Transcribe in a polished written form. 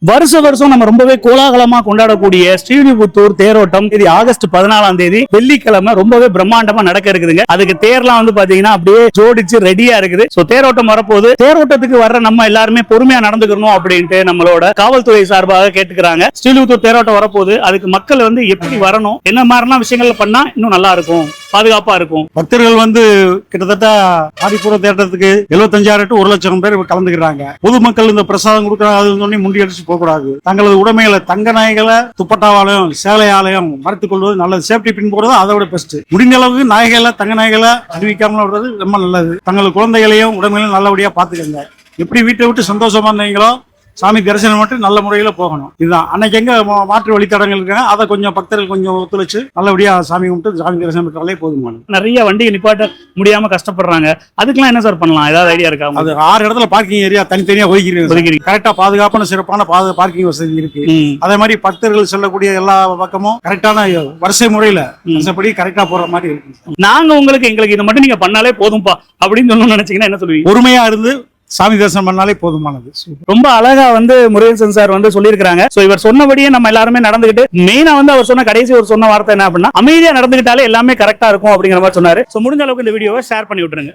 வருஷம் நம்ம ரொம்பவே கோலாகலமா கொண்டாடக்கூடிய ஸ்ரீவில்லிபுத்தூர் தேரோட்டம் இது ஆகஸ்ட் 14ஆம் தேதி வெள்ளிக்கிழமை ரொம்பவே பிரம்மாண்டமா நடக்க இருக்குதுங்க. அதுக்கு தேர்லாம் வந்து பாத்தீங்கன்னா அப்படியே ஜோடிச்சு ரெடியா இருக்குது. சோ தேரோட்டம் வரப்போது தேரோட்டத்துக்கு வர்ற நம்ம எல்லாருமே பொறுமையா நடந்துக்கணும் அப்படின்ட்டு நம்மளோட காவல்துறை சார்பாக கேட்டுக்கிறாங்க. ஸ்ரீவில்லிபுத்தூர் தேரோட்டம் வரப்போது அதுக்கு மக்கள் வந்து எப்படி வரணும், என்ன மாதிரிலாம் விஷயங்கள் பண்ணா இன்னும் நல்லா இருக்கும், பாதுகாப்பா இருக்கும். பக்தர்கள் வந்து கிட்டத்தட்ட ஆதிபூர தேட்டத்துக்கு 75,000 to 1,00,000 பேர் கலந்துக்கிறாங்க. பொதுமக்கள் இந்த பிரசாதம் கொடுக்கறது முண்டியடிச்சு போகக்கூடாது. தங்களது உடைமைகளை தங்க நகைகளை துப்பட்டாவாலையும் சேலையாலையும் மறைத்துக் கொள்வது நல்லது. சேஃப்டி பின் போறது அதை விட பெஸ்ட். முடிந்த அளவுக்கு நகைகளை தங்க நகைகளை அறிவிக்காமல் விடுறது ரொம்ப நல்லது. தங்கள் குழந்தைகளையும் உடைமைகளையும் நல்லபடியா பாத்துக்கங்க. எப்படி வீட்டை விட்டு சந்தோஷமா இருந்தீங்களோ சாமி தரிசனம் மட்டும் நல்ல முறையில போகணும். இதுதான் அன்னைக்கு எங்க மாற்று வழித்தடங்கள் இருக்காங்க அதை கொஞ்சம் பக்தர்கள் கொஞ்சம் ஒத்துழைச்சு நல்லபடியா சாமி கும்பிட்டு சாமி தரிசனம் பெற்றாலே போதுமானது. நிறைய வண்டி நிப்பாட்ட முடியாம கஷ்டப்படுறாங்க. அதுக்கெல்லாம் என்ன சார் பண்ணலாம்? ஏதாவது ஐடியா இருக்கா? அது 6 இடத்துல பார்க்கிங் ஏரியா தனித்தனியா ஒதுக்கி கரெக்டா பாதுகாப்பான சிறப்பான பார்க்கிங் வசதி இருக்கு. அதே மாதிரி பக்தர்கள் செல்லக்கூடிய எல்லா பக்கமும் கரெக்டான வரிசை முறையில வரிசைப்படி கரெக்டா போற மாதிரி இருக்கு. நாங்க எங்களுக்கு இதை மட்டும் நீங்க பண்ணாலே போதும்பா அப்படின்னு சொல்லணும்னு நினைச்சீங்கன்னா என்ன சொல்லுவீங்க? பொறுமையா இருந்து சாமி தரிசனம் பண்ணாலே போதுமானது. ரொம்ப அழகா வந்து முருகேசன் சார் வந்து சொல்லியிருக்காங்க. சோ இவர் சொன்னபடியே நம்ம எல்லாருமே நடந்துகிட்டு மெயினா வந்து அவர் சொன்ன கடைசி ஒரு சொன்ன வார்த்தை என்ன அப்படின்னா அமைதியா நடந்துகிட்டாலே எல்லாமே கரெக்டா இருக்கும் அப்படிங்கிற மாதிரி சொன்னாரு. சோ முடிஞ்ச அளவுக்கு இந்த வீடியோவை ஷேர் பண்ணி விட்டுருங்க.